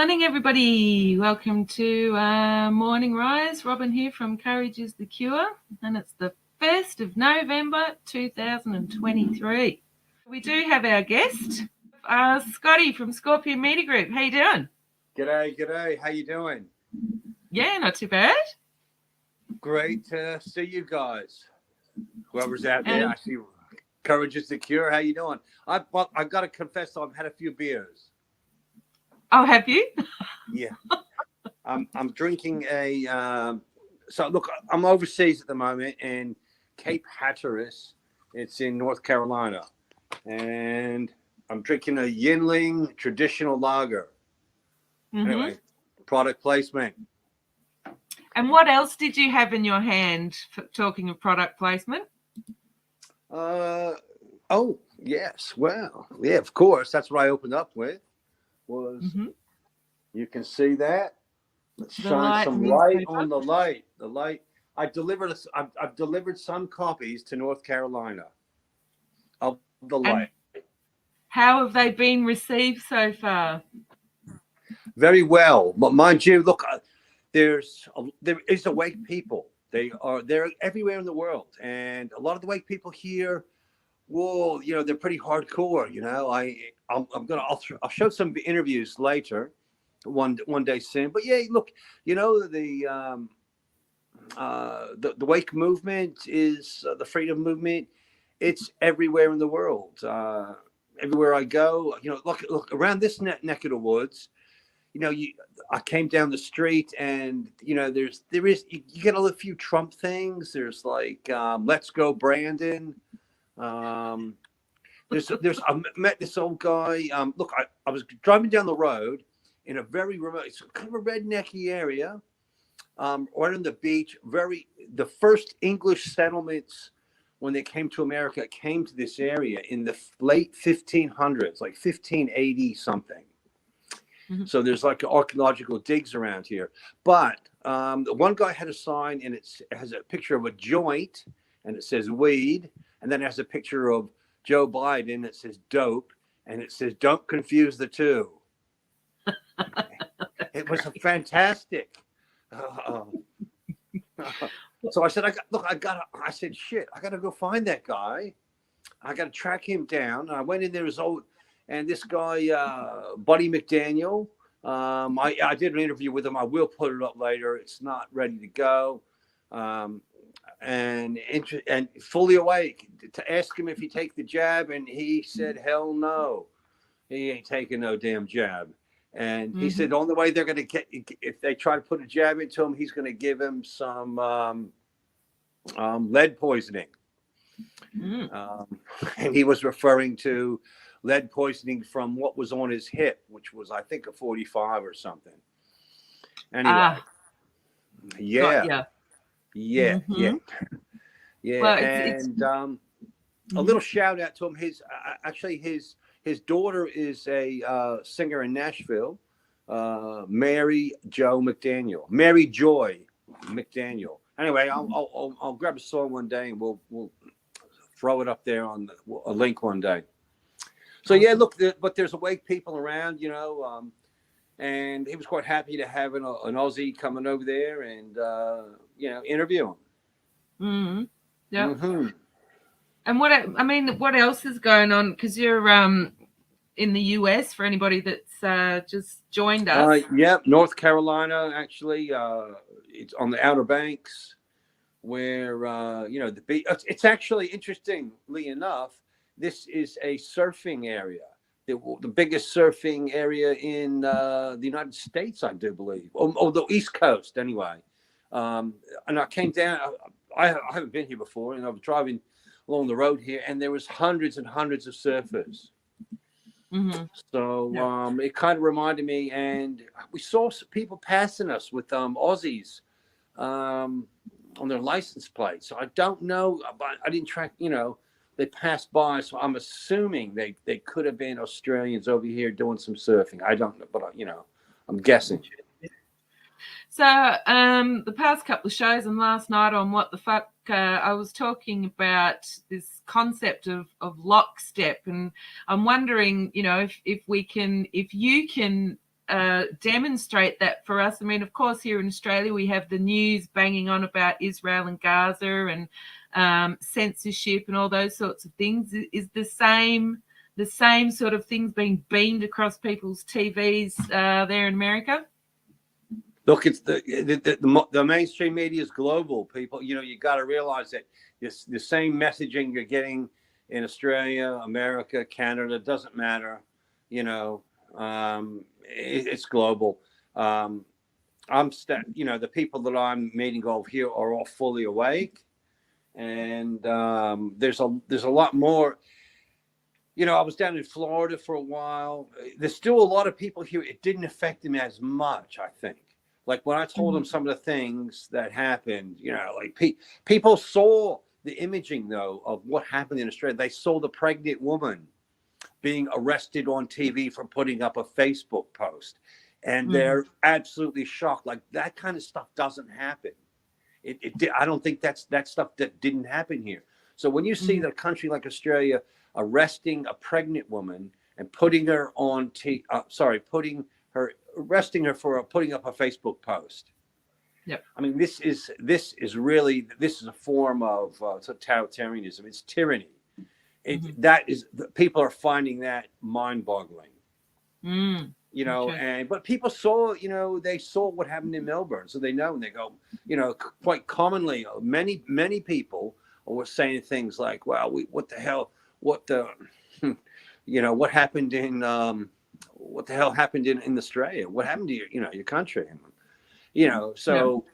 morning, everybody. Welcome to Morning Rise. Robin here from Courage is the Cure, and it's the 1st of November 2023. We do have our guest, Scotty from Scorpion Media Group. How you doing? G'day. How you doing? Yeah, not too bad. Great to see you guys. Whoever's out there, I see Courage is the Cure. How you doing? I've got to confess, I've had a few beers. Oh, have you? Yeah. I'm drinking so look, I'm overseas at the moment in Cape Hatteras. It's in North Carolina. And I'm drinking a Yinling traditional lager. Mm-hmm. Anyway, product placement. And what else did you have in your hand for talking of product placement? Oh, yes. Well, yeah, of course. That's what I opened up with. You can see that. Let's shine some light on the light. The light. I've delivered some copies to North Carolina of the light. And how have they been received so far? Very well. But mind you, look, there is awake people. They're everywhere in the world, and a lot of the awake people here, well, they're pretty hardcore. I'll show some interviews later, one day soon. But yeah, look, the wake movement is the freedom movement. It's everywhere in the world. Everywhere I go, look around this neck of the woods. I came down the street and, you get a few Trump things. There's like, let's go Brandon. I met this old guy. Look, I was driving down the road in a very remote, it's kind of a rednecky area, right on the beach. The first English settlements when they came to America came to this area in the late 1500s, like 1580 something. Mm-hmm. So there's like archaeological digs around here. But one guy had a sign and it has a picture of a joint and it says weed. And then it has a picture of Joe Biden. It says dope. And it says, don't confuse the two. It was fantastic. So I said, I said, shit, I got to go find that guy. I got to track him down. And I went in there and this guy, Buddy McDaniel, I did an interview with him. I will put it up later. It's not ready to go. And fully awake to ask him if he take the jab. And he said, hell no, he ain't taking no damn jab. And he said, the only way they're going to get, if they try to put a jab into him, he's going to give him some lead poisoning. And he was referring to lead poisoning from what was on his hip, which was, I think, a 45 or something. Anyway, yeah. Well, a little shout out to him. His daughter is a singer in Nashville, Mary Joy McDaniel. Anyway, I'll grab a song one day and we'll throw it up there on a link one day. So yeah, look, but there's awake people around, and he was quite happy to have an Aussie coming over there and interview him. Mm-hmm. Yeah. Mm-hmm. And what else is going on? Because you're in the US, for anybody that's just joined us. North Carolina, actually. It's on the Outer Banks where, the beach. It's actually, interestingly enough, this is a surfing area, the biggest surfing area in the United States, I do believe, or the East Coast anyway. And I came down, I haven't been here before, and I was driving along the road here, and there was hundreds and hundreds of surfers. Mm-hmm. So it kind of reminded me, and we saw some people passing us with Aussies on their license plates. So I don't know, but I didn't track, they passed by. So I'm assuming they could have been Australians over here doing some surfing. I don't know, but I'm guessing. So the past couple of shows and last night on What the Fuck, I was talking about this concept of lockstep, and I'm wondering, if you can demonstrate that for us. I mean, of course, here in Australia, we have the news banging on about Israel and Gaza and censorship and all those sorts of things. Is the same sort of things being beamed across people's TVs there in America? Look, it's the mainstream media is global. People, you got to realize that the same messaging you're getting in Australia, America, Canada, doesn't matter. It's global. The people that I'm meeting over here are all fully awake, and there's a lot more. I was down in Florida for a while. There's still a lot of people here. It didn't affect them as much, I think. Like when I told them some of the things that happened, like people saw the imaging, though, of what happened in Australia. They saw the pregnant woman being arrested on TV for putting up a Facebook post. And they're absolutely shocked. Like that kind of stuff doesn't happen. I don't think that's stuff that didn't happen here. So when you see a country like Australia arresting a pregnant woman and putting her on arresting her for putting up a Facebook post. Yeah. I mean, this is a form of totalitarianism. It's tyranny. People are finding that mind-boggling. But people saw, they saw what happened in Melbourne, so they know, and they go, quite commonly, many people were saying things like, "Wow, what the hell? What happened in what the hell happened in Australia? What happened to your country?" So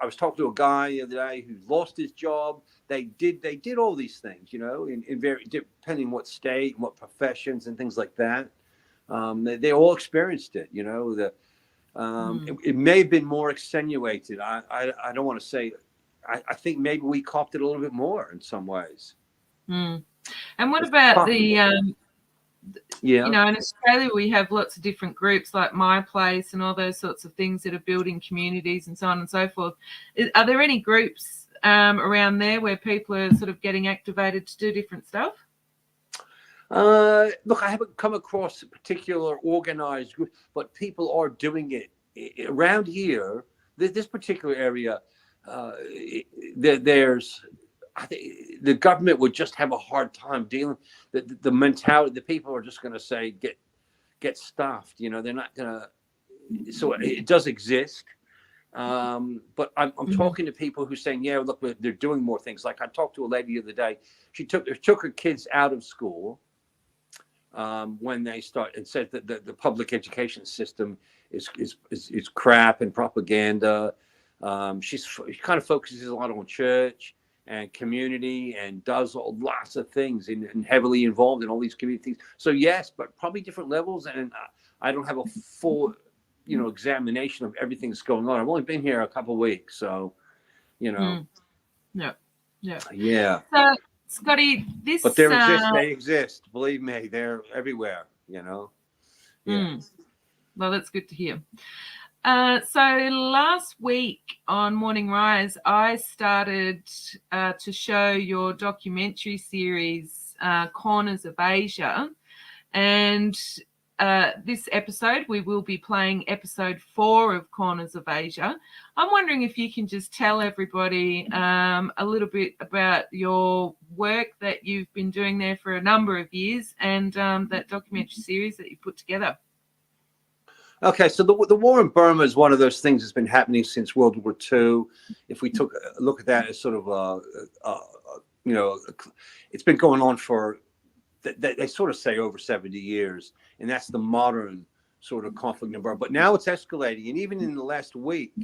I was talking to a guy the other day who lost his job. They did all these things, in very depending on what state and what professions and things like that. They all experienced it, it may have been more extenuated. I don't want to say. I think maybe we copped it a little bit more in some ways. And what about in Australia we have lots of different groups like My Place and all those sorts of things that are building communities and so on and so forth. Are there any groups around there where people are sort of getting activated to do different stuff? Look, I haven't come across a particular organized group, but people are doing it around here. This particular area, I think the government would just have a hard time dealing. The mentality, the people are just going to say get stuffed. They're not going to. So it does exist, but I'm talking to people who are saying, yeah, look, they're doing more things. Like I talked to a lady the other day. She took her kids out of school when they start, and said that the public education system is crap and propaganda. She kind of focuses a lot on church and community and does lots of things and heavily involved in all these communities. So yes, but probably different levels. And I don't have a full, examination of everything that's going on. I've only been here a couple of weeks, so, Yeah. So, Scotty, but they exist. Believe me, they're everywhere. Yeah. Well, that's good to hear. So last week on Morning Rise, I started to show your documentary series, Corners of Asia. And this episode, we will be playing episode 4 of Corners of Asia. I'm wondering if you can just tell everybody a little bit about your work that you've been doing there for a number of years and that documentary series that you put together. Okay, so the war in Burma is one of those things that's been happening since World War II. If we took a look at that as sort of it's been going on for, they sort of say over 70 years, and that's the modern sort of conflict in Burma. But now it's escalating, and even in the last week,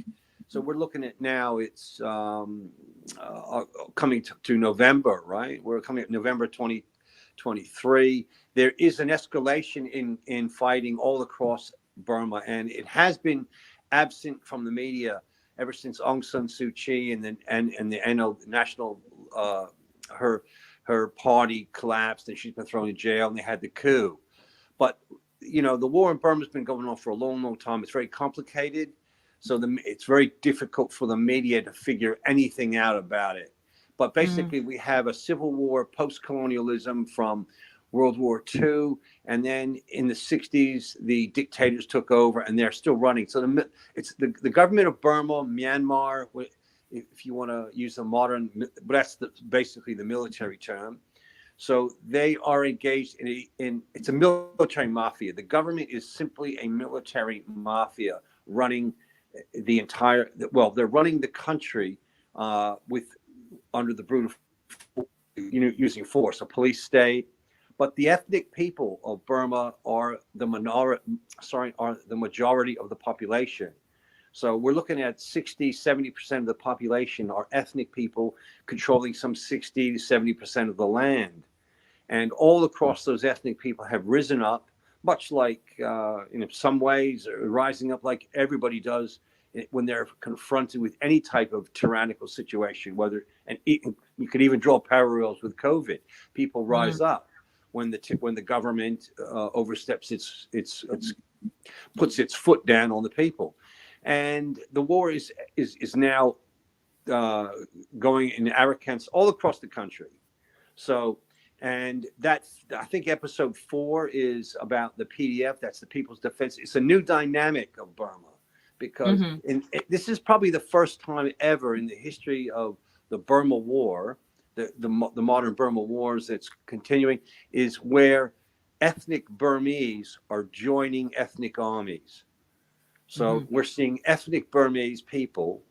so we're looking at now, it's coming to November, right? We're coming up November 2023. There is an escalation in fighting all across Burma, and it has been absent from the media ever since Aung San Suu Kyi and the national her party collapsed and she's been thrown in jail and they had the coup. But the war in Burma has been going on for a long time. It's very complicated, so it's very difficult for the media to figure anything out about it. But basically, we have a civil war, post-colonialism from World War II, and then in the 60s, the dictators took over, and they're still running. So it's the government of Burma, Myanmar, if you want to use a modern, but that's basically the military term. So they are engaged in it's a military mafia. The government is simply a military mafia running the entire. Well, they're running the country with under the brutal, using force, a police state. But the ethnic people of Burma are the majority of the population. So we're looking at 60-70% of the population are ethnic people controlling some 60 to 70% of the land. And all across those ethnic people have risen up, much like, in some ways, rising up like everybody does when they're confronted with any type of tyrannical situation, and you could even draw parallels with COVID. People rise up when the government oversteps puts its foot down on the people. And the war is now going in arrogance all across the country. So, and I think episode 4 is about the PDF. That's the People's Defense. It's a new dynamic of Burma, because this is probably the first time ever in the history of the Burma War, the modern Burma wars that's continuing, is where ethnic Burmese are joining ethnic armies. So we're seeing ethnic Burmese people,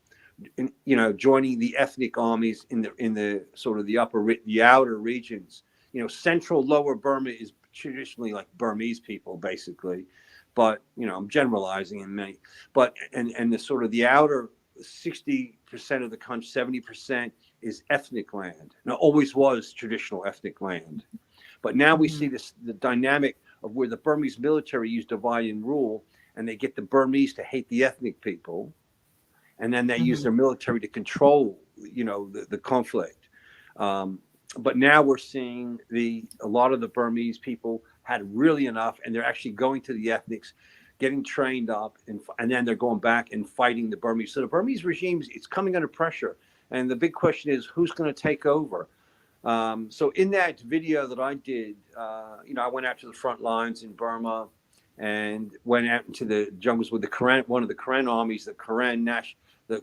joining the ethnic armies in the sort of the outer regions. Central lower Burma is traditionally like Burmese people, basically, but I'm generalizing in many. But and the sort of the outer 60% of the country, 70% is ethnic land. Now, always was traditional ethnic land, but now we see the dynamic of where the Burmese military use divide and rule, and they get the Burmese to hate the ethnic people, and then they use their military to control, the conflict. But now we're seeing a lot of the Burmese people had really enough, and they're actually going to the ethnics, getting trained up, and then they're going back and fighting the Burmese. So the Burmese regime, it's coming under pressure, and the big question is who's going to take over. So in that video that I did, I went out to the front lines in Burma and went out into the jungles with one of the Karen armies, the Karen now they're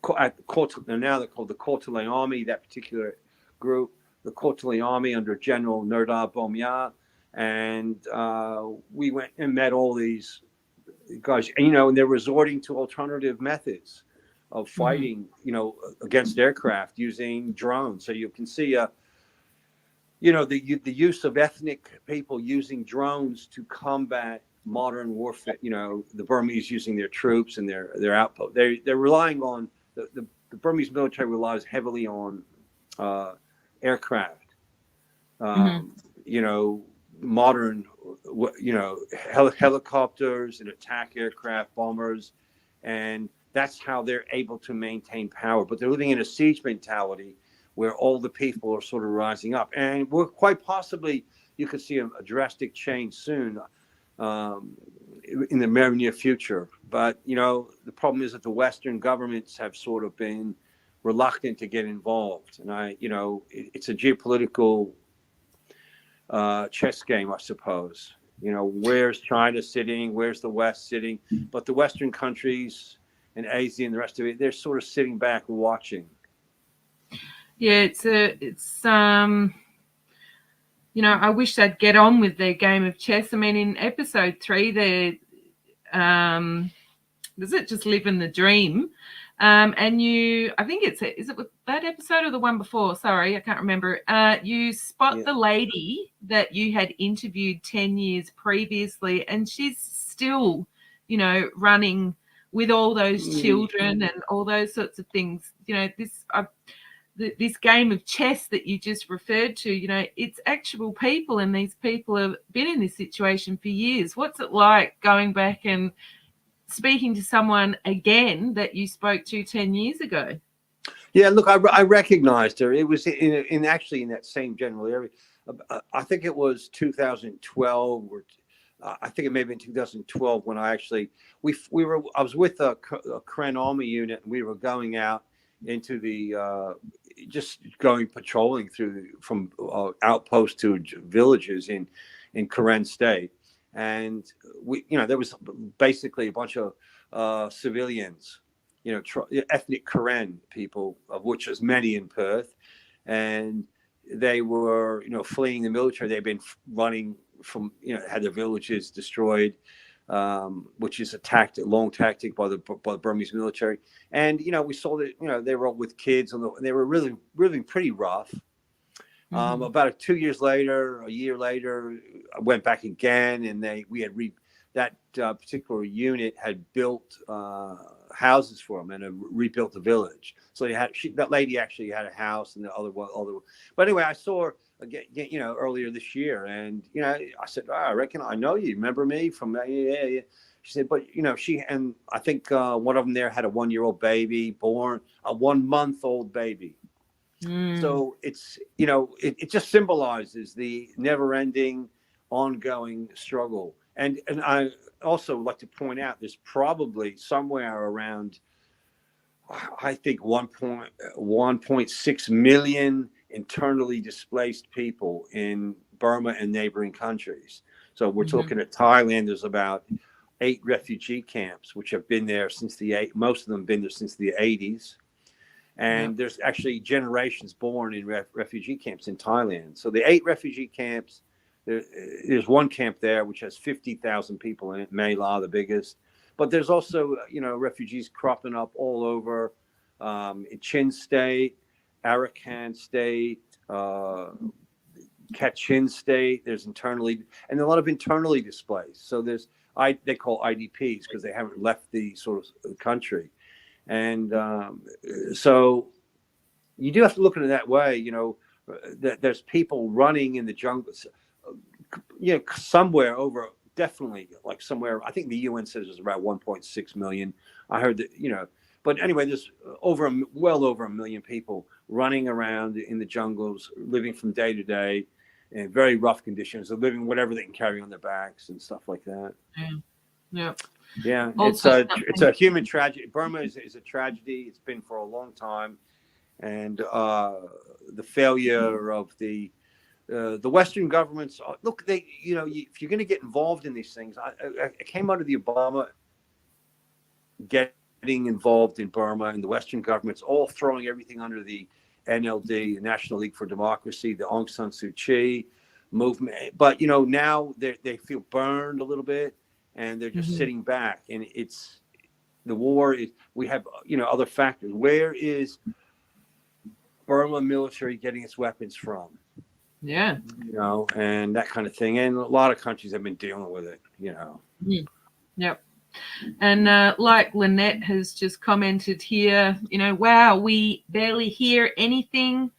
called the Kortele Army, that particular group, the Kortele Army under General Nerdar Bomya. And we went and met all these guys, and they're resorting to alternative methods of fighting, against aircraft using drones. So you can see, the use of ethnic people using drones to combat modern warfare. The Burmese using their troops and their outpost. They're relying on the Burmese military relies heavily on aircraft. Modern, helicopters and attack aircraft, bombers, and that's how they're able to maintain power. But they're living in a siege mentality where all the people are sort of rising up, and we're quite possibly you could see a drastic change soon. In the very near future. But, the problem is that the Western governments have sort of been reluctant to get involved. And it's a geopolitical chess game, I suppose. Where's China sitting? Where's the West sitting? But the Western countries and Asia and the rest of it, they're sort of sitting back watching. Yeah, I wish they'd get on with their game of chess. I mean, in episode 3, does it just living the dream? And I think is it that episode or the one before? Sorry, I can't remember. You spot the lady that you had interviewed 10 years previously, and she's still, running with all those children and all those sorts of things. This game of chess that you just referred to, it's actual people, and these people have been in this situation for years. What's it like going back and speaking to someone again that you spoke to 10 years ago? Yeah, look, I recognized her. It was in that same general area. I think it was 2012, or I think it may have been 2012 when I was with a Karen Army unit, and we were going out into the just going patrolling from outposts to villages in Karen State, and there was basically a bunch of civilians, ethnic Karen people, of which there's many in Perth, and they were fleeing the military. They've been running from had their villages destroyed, which is a long tactic by the Burmese military. And we saw that they were all with kids, and they were really pretty rough. About a year later, I went back again, and that particular unit had built houses for them and rebuilt the village. So that lady actually had a house, and the other one. But anyway, I saw her again, earlier this year, and I said, I reckon I know you. Remember me from yeah. She said, but I think one of them there had a 1-year-old baby, born a 1-month-old baby. So it's it just symbolizes the never-ending, ongoing struggle. And I also like to point out there's probably somewhere around, I think, 1.6 million internally displaced people in Burma and neighboring countries. So we're talking at Thailand, there's about 8 refugee camps, which have been there most of them have been there since the 80s. And there's actually generations born in refugee camps in Thailand. So the 8 refugee camps, there's one camp there which has 50,000 people in it, Mela, the biggest. But there's also, refugees cropping up all over in Chin State, Arakan State, Kachin State. There's and a lot of internally displaced. So they call IDPs because they haven't left the sort of country. And so you do have to look at it that way, that there's people running in the jungles, somewhere over, definitely like somewhere, I think the UN says there's about 1.6 million. I heard that, but anyway, there's well over 1 million people running around in the jungles, living from day to day in very rough conditions, of living whatever they can carry on their backs and stuff like that. Yeah, it's a human tragedy. Burma is a tragedy. It's been for a long time, and the failure of the Western governments. Look, if you're going to get involved in these things, I came out of the Obama getting involved in Burma, and the Western governments all throwing everything under the NLD, the National League for Democracy, the Aung San Suu Kyi movement. But now they feel burned a little bit. And they're just sitting back, and it's the war. We have other factors. Where is Burma military getting its weapons from? Yeah, and that kind of thing. And a lot of countries have been dealing with it. Yep. And like Lynette has just commented here, wow, we barely hear anything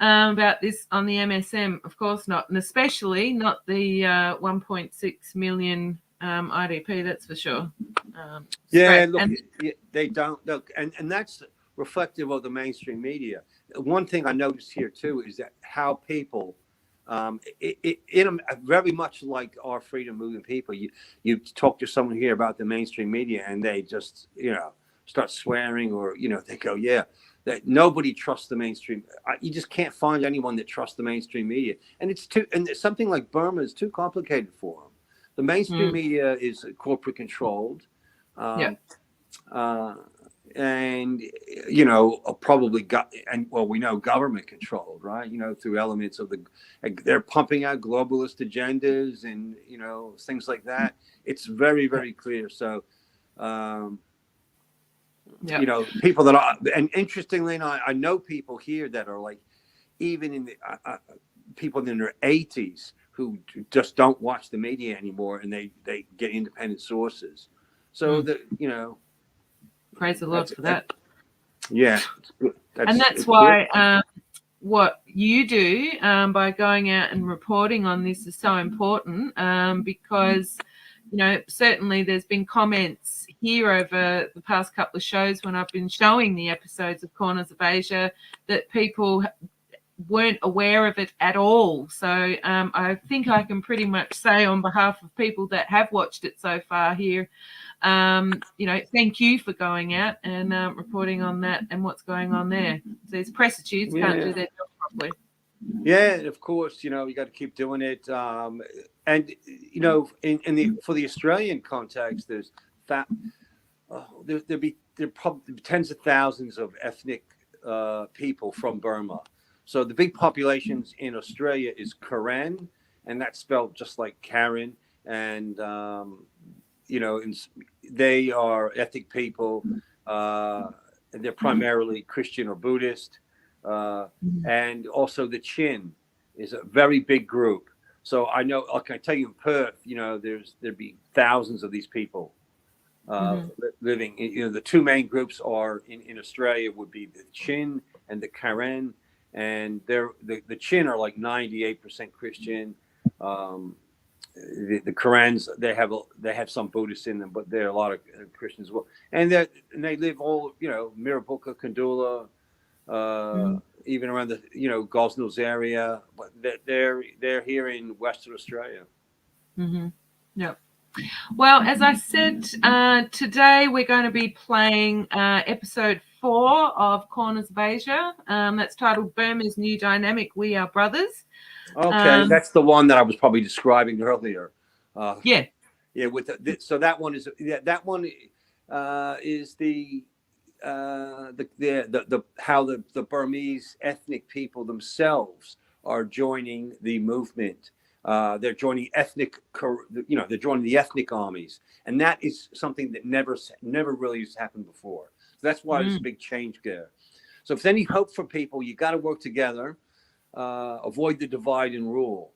about this on the MSM. Of course not, and especially not the 1.6 million. IDP, that's for sure. Look, they don't look, and that's reflective of the mainstream media. One thing I noticed here too is that how people, very much like our freedom movement people, you talk to someone here about the mainstream media, and they just start swearing, or they go, that nobody trusts the mainstream. You just can't find anyone that trusts the mainstream media, and something like Burma is too complicated for them. The mainstream media is corporate controlled, and probably we know government controlled, right? Through elements of they're pumping out globalist agendas and things like that. It's very, very clear. So, people that are, and interestingly, I know people here that are like, even in the people in their 80s. Who just don't watch the media anymore, and they get independent sources. So praise the Lord for that. Yeah, that's why what you do by going out and reporting on this is so important, because certainly there's been comments here over the past couple of shows when I've been showing the episodes of Corners of Asia that people weren't aware of it at all. So I think I can pretty much say on behalf of people that have watched it so far here, thank you for going out and reporting on that and what's going on there. These prostitutes can't do their job properly. Yeah, of course, you got to keep doing it. And for the Australian context, there probably tens of thousands of ethnic people from Burma. So the big populations in Australia is Karen, and that's spelled just like Karen. And they are ethnic people. And they're primarily Christian or Buddhist. And also the Chin is a very big group. So I know, like I tell you, in Perth, there'd be thousands of these people living. The two main groups are in Australia would be the Chin and the Karen, and the Chin are like 98% Christian. The Karens, they have some Buddhists in them, but there are a lot of Christians as well, and they live all Mirrabooka, Kandula, even around the Gosnells area, but they're here in Western Australia. Yep. Well, as I said, today we're going to be playing episode 4 of Corners of Asia. That's titled Burma's New Dynamic, We Are Brothers. Okay, that's the one that I was probably describing earlier. Yeah. So that one is is the how the Burmese ethnic people themselves are joining the movement. They're joining they're joining the ethnic armies, and that is something that never really has happened before. So that's why there's a big change there. So if there's any hope for people, you got to work together, avoid the divide and rule,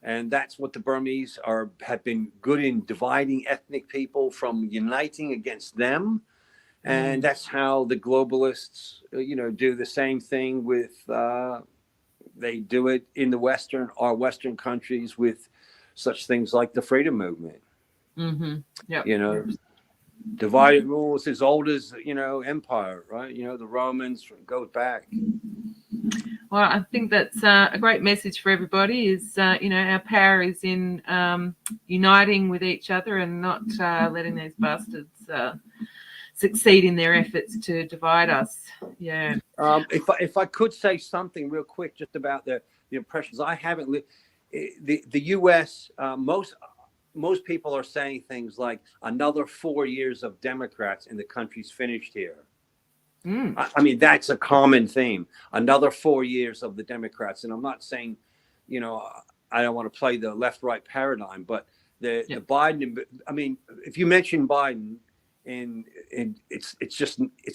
and that's what the Burmese have been good in, dividing ethnic people from uniting against them. And that's how the globalists, do the same thing with. They do it in our Western countries with such things like the freedom movement. Yep. Divided rules as old as empire, right? The Romans go back. Well, I think that's a great message for everybody. Is our power is in uniting with each other and not letting these bastards succeed in their efforts to divide us. Yeah. If I could say something real quick just about the impressions I haven't lived. The U.S. Most people are saying things like another 4 years of Democrats and the country's finished here. I mean, that's a common theme. Another 4 years of the Democrats, and I'm not saying, I don't want to play the left-right paradigm, but the Biden. I mean, if you mention Biden. And it's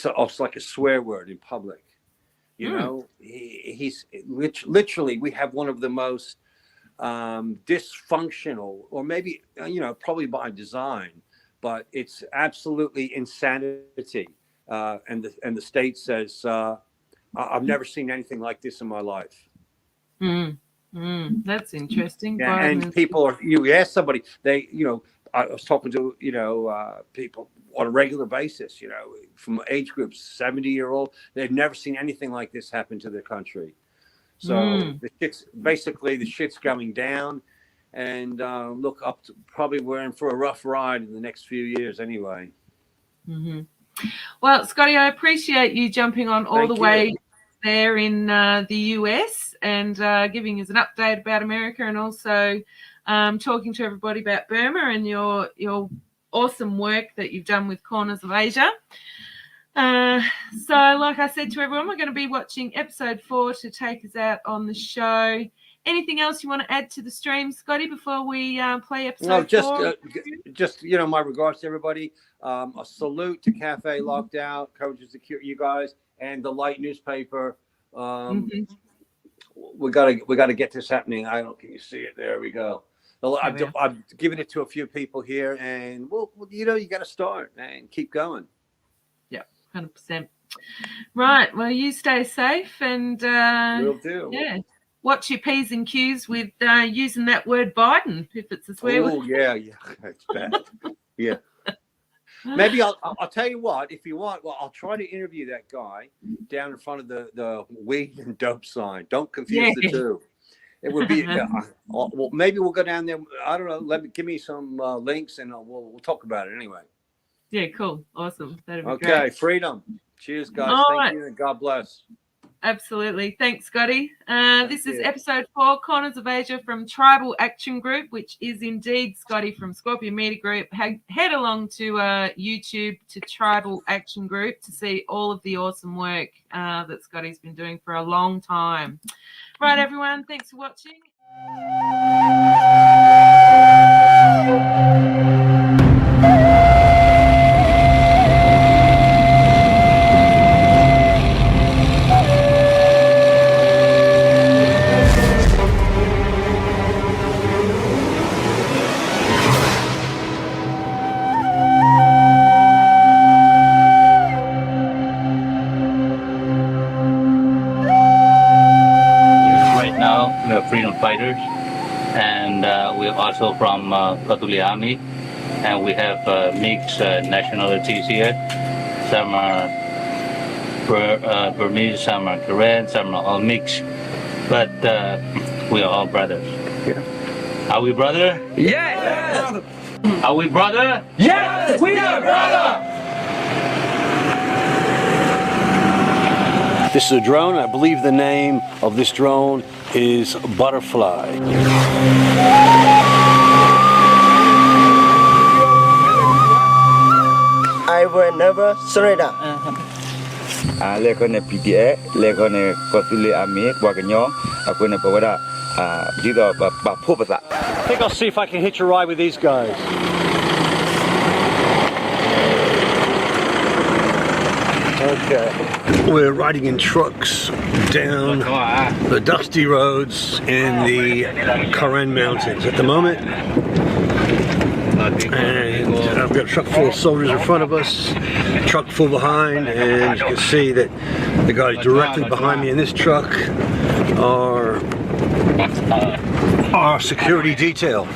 almost like a swear word in public, he's literally, we have one of the most dysfunctional, or maybe probably by design, but it's absolutely insanity. And the state says, I've never seen anything like this in my life. That's interesting. Yeah, and people you ask somebody, I was talking to people on a regular basis, from age groups 70-year-old. They've never seen anything like this happen to their country. So the shit's going down, and look up to, probably we're in for a rough ride in the next few years anyway. Well, Scotty, I appreciate you jumping on all the way there in the US and giving us an update about America, and also talking to everybody about Burma and your awesome work that you've done with Corners of Asia. So like I said to everyone, we're going to be watching episode 4 to take us out on the show. Anything else you want to add to the stream, Scotty, before we play episode 4? Just my regards to everybody. A salute to Cafe Locked Out, Courageous you guys, and the Light newspaper. We gotta get this happening. Can you see it? There we go. I've given it to a few people here, and you got to start and keep going. Yeah, 100%. Right. Well, you stay safe, and will do. Yeah. Watch your P's and Q's with using that word Biden if it's a swear word. Oh yeah, it's bad. Yeah. Maybe I'll tell you what. If you want, well, I'll try to interview that guy down in front of the weed and dope sign. Don't confuse the two. It would be well. Maybe we'll go down there. I don't know. Give me some links, and we'll talk about it anyway. Yeah, cool, awesome. That'd be okay, great. Freedom. Cheers, guys. All Thank right. you, and God bless. Absolutely. Thanks, Scotty. This is episode 4, Corners of Asia from Tribal Action Group, which is indeed Scotty from Scorpion Media Group. Head along to YouTube to Tribal Action Group to see all of the awesome work that Scotty's been doing for a long time. Right, everyone. Thanks for watching. Freedom fighters, and we're also from Katuli Army, and we have mixed nationalities here. Some are Burmese, some are Korean, some are all mixed, but we are all brothers. Yeah. Are we brother? Yes! Are we brother? Yes, we are brother! This is a drone. I believe the name of this drone is Butterfly. I will never surrender. Lekone PTA, lekone Kotule Ami, Waganyo, Akuna Pawada, Jido Bapupasa. I think I'll see if I can hitch a ride with these guys. Okay. We're riding in trucks down the dusty roads in the Karen Mountains at the moment. And I've got a truck full of soldiers in front of us, truck full behind, and you can see that the guys directly behind me in this truck are our security detail.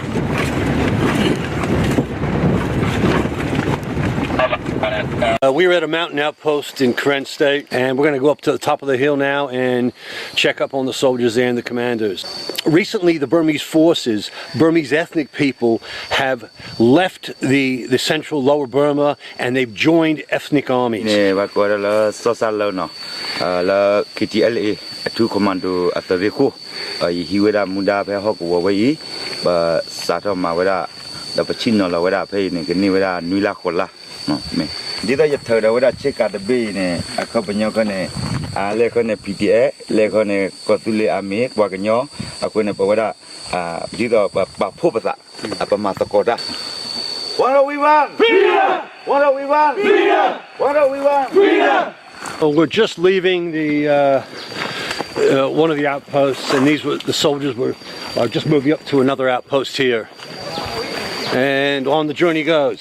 We were at a mountain outpost in Karen State, and we're going to go up to the top of the hill now and check up on the soldiers there and the commanders. Recently, the Burmese forces, Burmese ethnic people, have left the central lower Burma, and they've joined ethnic armies. Two commando at the Vico, Hiweda Munda Hawaii, but Sato Maweda, the Pacino Laweda Pay, Niweda Nula Kola. No, me. Did I tell the weather check at the bay, a company Yokone, a Lekone PTA, Lekone Kotule Ami, Waganyo, a Quinapawada, Dido Bapupasa, up a Matakota. What do we want? Freedom! What do we want? Freedom! What do we want? Freedom! Well, we're just leaving the one of the outposts, and these were the soldiers are just moving up to another outpost here, and on the journey goes.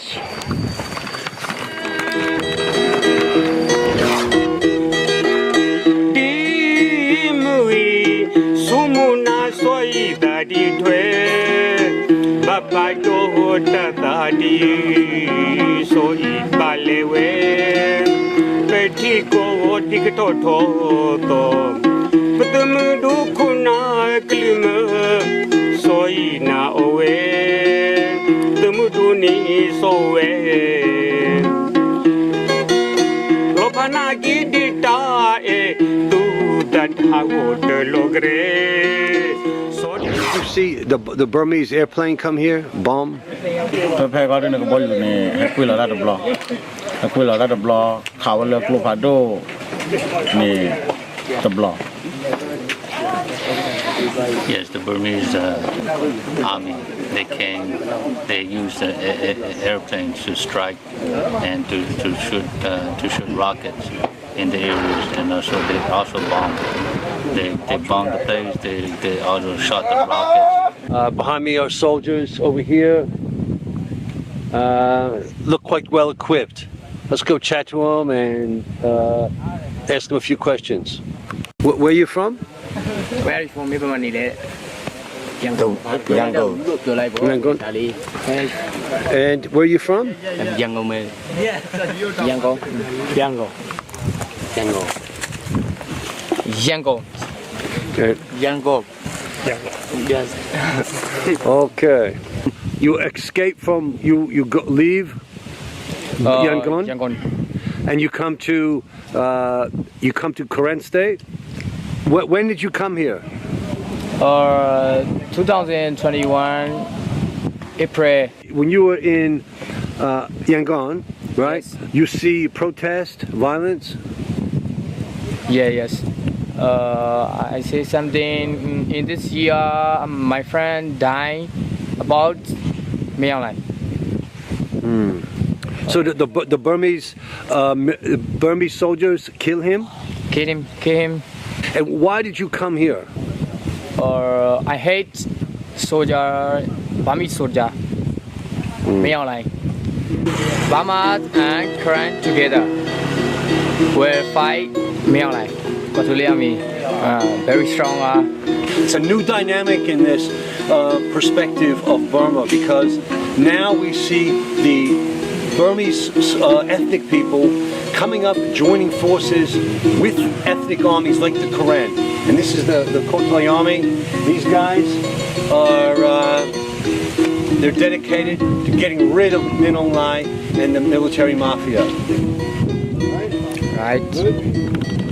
Did you see the Burmese airplane come here? Bomb? Yes, the Burmese army, they came, they used airplanes to strike and to shoot rockets in the areas, and also they also bombed. They bombed the place. They also shot the rockets. Behind me are soldiers over here. Look quite well equipped. Let's go chat to them and ask them a few questions. Where are you from? Where are you from? Yangon. Yangon. And where are you from? Yangon. Okay. Okay. You escape from you go, leave Yangon, and you come to Karen State. When did you come here? 2021 April. When you were in Yangon, right? Yes. You see protest, violence. Yes. I say something in this year. My friend died about Myanmar. So the Burmese soldiers kill him. Kill him. And why did you come here? I hate soldier, Burmese soldier. Myanmar. Burma and Karen together will fight Myanmar. Very strong. It's a new dynamic in this perspective of Burma, because now we see the Burmese ethnic people coming up, joining forces with ethnic armies like the Karen. And this is the Kotlai army. These guys are they're dedicated to getting rid of Min Aung Hlaing and the military mafia. Right.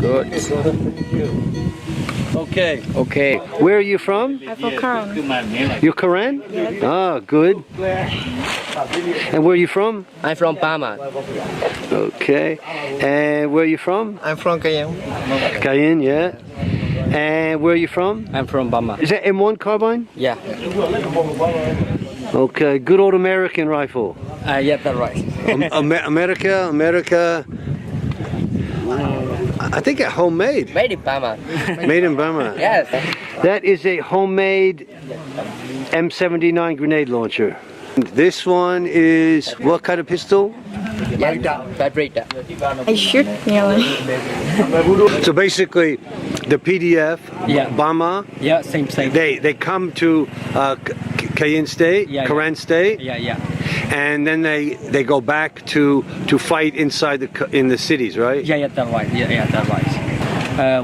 Good. Okay. Okay. Where are you from? I'm from Karen. You're Karen? Yes. Ah, good. And where are you from? I'm from Burma. Okay. And where are you from? I'm from Cayenne. Cayenne, yeah. And where are you from? I'm from Burma. Is that M1 carbine? Yeah. Okay, good old American rifle. Yeah, that's right. America. I think a homemade. Made in Burma. Made in Burma. Yes. That is a homemade M79 grenade launcher. This one is what kind of pistol? Vibrator. I shoot nearly. So basically, the PDF, Yeah. Burma, Yeah, same. they come to Cayenne State, Yeah, Karen State, Yeah. and then they go back to fight inside in the cities, right? Yeah, that's right. Yeah, that's right.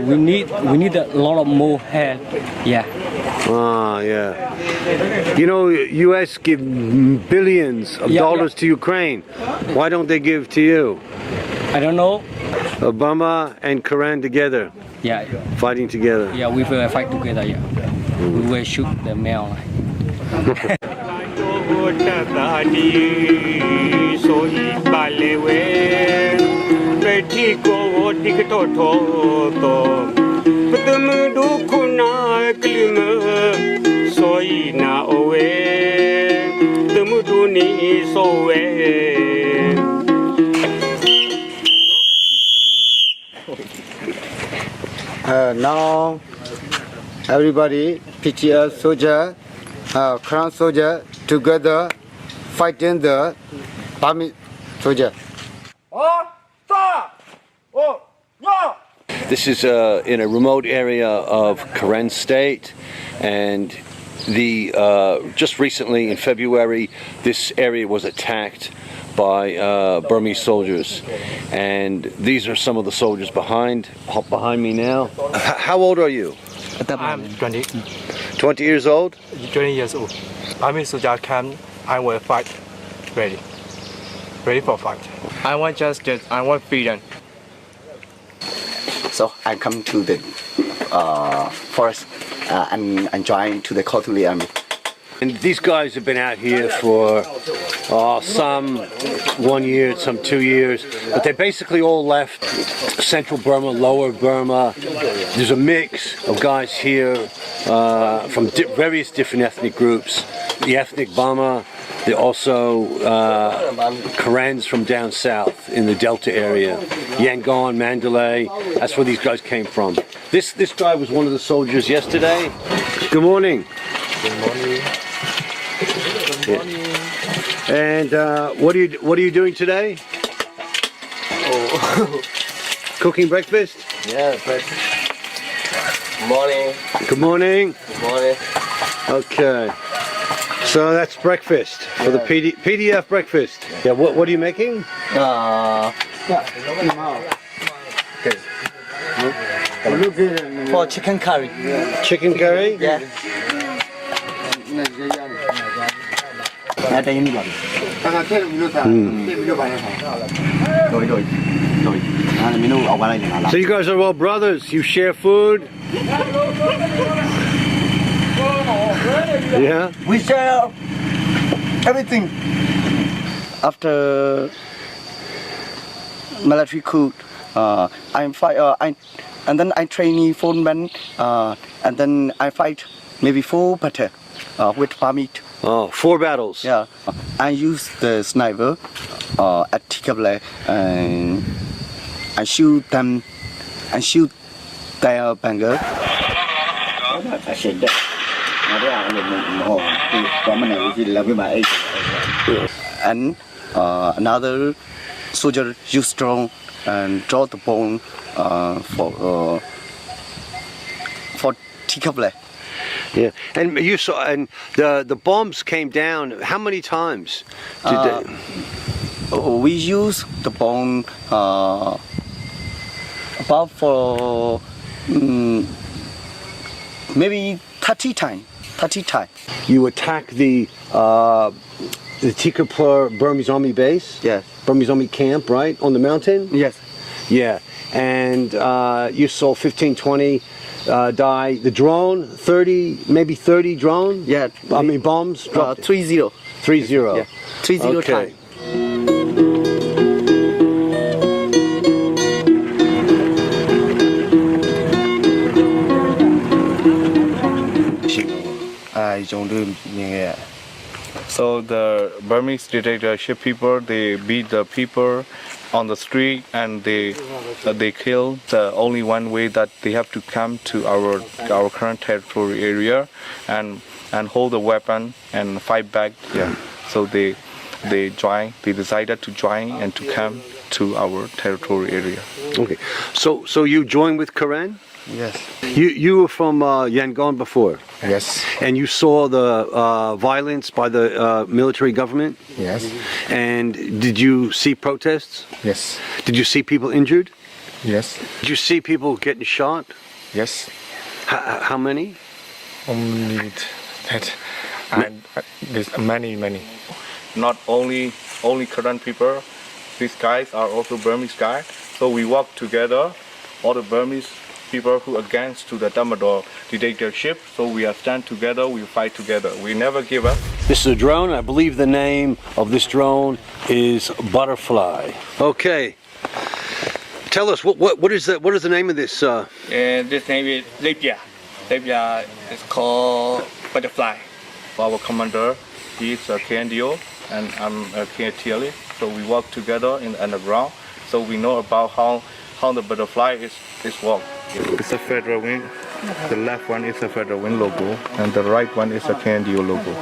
We need a lot of more help. Yeah. Ah, yeah. You know, U.S. give billions of dollars to Ukraine. Why don't they give to you? I don't know. Burma and Karen together, Yeah. fighting together. Yeah, we will fight together. Yeah. We will shoot the male. Now everybody, PTL soldier, Crown soldier, together fighting the Burmese soldier. This is in a remote area of Karen State, and just recently in February, this area was attacked by Burmese soldiers, and these are some of the soldiers behind me now. How old are you? I'm 20. 20 years old? 20 years old. Army soldier come, I will fight. Ready for fight. I want justice. I want freedom. So I come to the forest and join to the Kotlai army. And these guys have been out here for some 1 year, some 2 years, but they basically all left central Burma, lower Burma. There's a mix of guys here from various different ethnic groups. The ethnic Burma, they also Karens from down south in the Delta area, Yangon, Mandalay. That's where these guys came from. This guy was one of the soldiers yesterday. Good morning. Good morning. And what are you doing today? Oh. Cooking breakfast? Yeah, breakfast. Morning. Good morning. Good morning. Okay. So that's breakfast for the PDF breakfast. Yeah. What are you making? For chicken curry. Chicken curry. Yeah. So you guys are all brothers. You share food. Yeah. We share everything. After military coup, I'm fight. And then I train foreman. And then I fight maybe 4 battle with permit. Oh, 4 battles. Yeah. I use the sniper at Tikable and I shoot them and shoot their banger. And another soldier use drone and draw the bone for Tikable. Yeah, and you saw, and the bombs came down. How many times did they? We use the bomb about for maybe 30 times. 30 times. You attack the Tikapur Burmese Army base? Yes. Burmese Army camp, right? On the mountain? Yes. Yeah. And you saw 15, 20 die. The drone, 30, maybe 30 drone? Yeah. I mean bombs? 30. 30. Yeah. 30 okay. times. So the Burmese dictatorship people, they beat the people on the street and they kill. The only one way that they have to come to our current territory area and hold the weapon and fight back. Yeah. So they decided to join and to come to our territory area. Okay. So you joined with Karen? Yes. You were from Yangon before? Yes. And you saw the violence by the military government? Yes. And did you see protests? Yes. Did you see people injured? Yes. Did you see people getting shot? Yes. How many? Only that. And there's many. Not only current people. These guys are also Burmese guys. So we work together. All the Burmese people who against to the Damodar dictatorship. So we are stand together, we fight together. We never give up. This is a drone. I believe the name of this drone is Butterfly. Okay. Tell us what is that? What is the name of this? This name is Libya. Libya is called Butterfly. Our commander, he is a KNDO and I'm a KTLE. So we work together in the underground. So we know about how the butterfly is work. It's a Federal Wing. The left one is a Federal Wing logo, and the right one is a KNDO logo.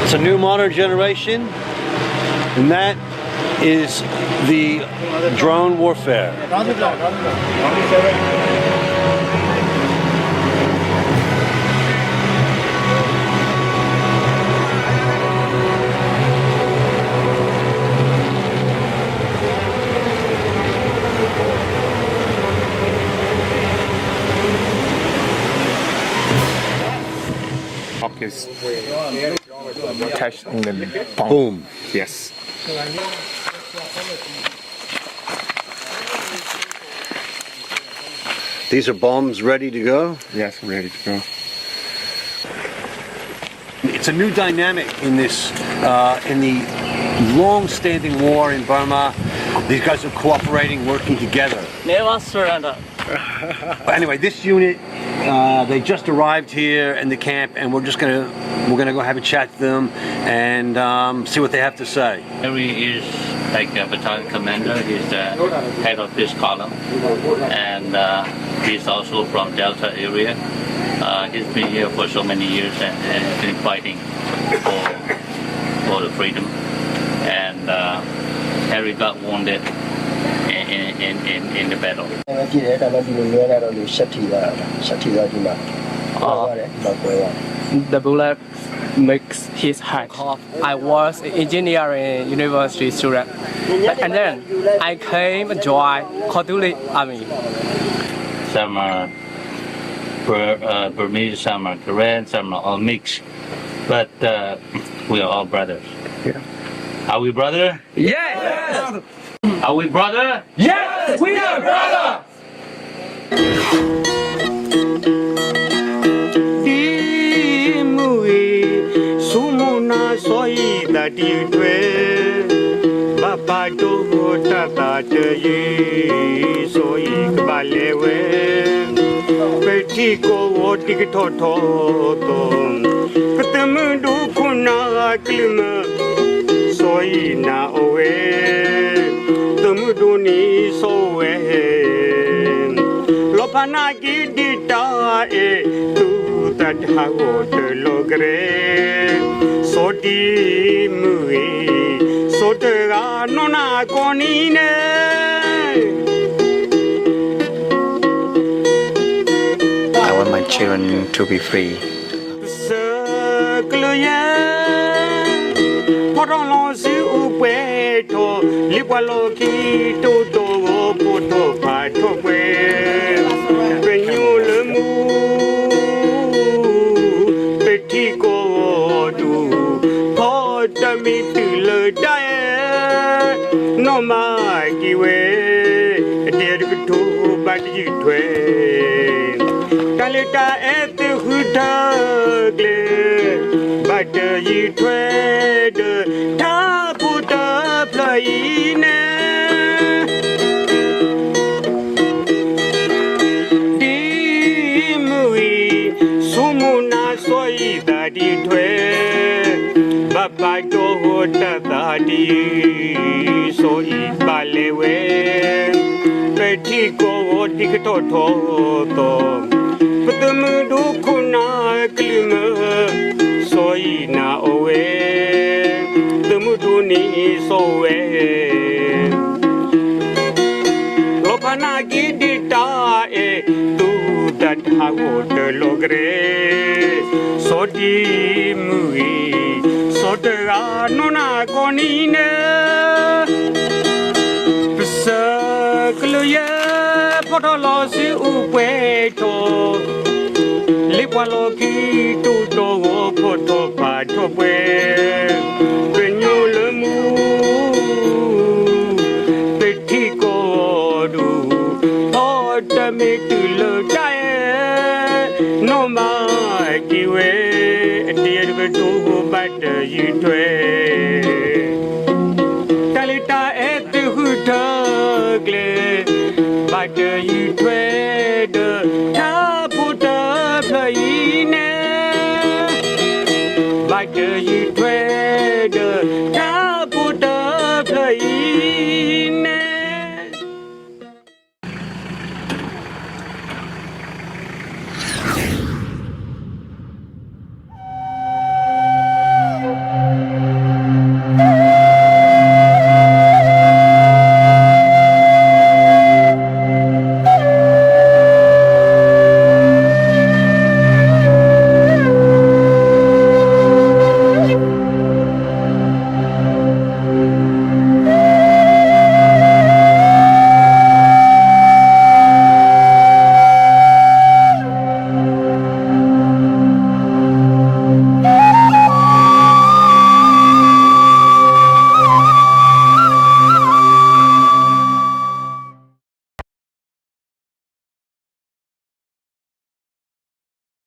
It's a new modern generation, and that is the drone warfare. Is attached in the Boom. Yes. These are bombs ready to go? Yes, ready to go. It's a new dynamic in this, in the long-standing war in Burma. These guys are cooperating, working together. Never surrender. Anyway, this unit, they just arrived here in the camp, and we're gonna go have a chat to them and see what they have to say. Harry is like a battalion commander. He's the head of this column, and he's also from Delta area. He's been here for so many years and has been fighting for the freedom. And Harry got wounded in the battle. The bullet makes his heart. I was an engineering university student, and then I came to join Catholic Army. Some are Burmese, some are Korean, some are all mixed. But we are all brothers. Yeah. Are we brother? Yes! Are we brother? Yes! We are brother! Soy na owe, tumuduni sowe. Lopana gidita tu tadhago logre. Soti mui, sotera nona konine. I want my children to be free. No ma giwe der to bad you twe kalita et hutagle bad you twe de ta puta plaine di mui sumuna soi da di twe baba do ta da di soi balewe peti ko dikto to putmu du khuna klima soi na owe tumu du ni sowe lopana gidita tu dat hagot logre sodi mui sotera nona konine Sakluya potolosi upeto Lipaloki tuto poto pato pwe Penyulemu Petiko du Potamitu dae No ma kiwe Dear betu but you twe Talita et hutagle but you twed ta puta plaine but you twed ta puta plaine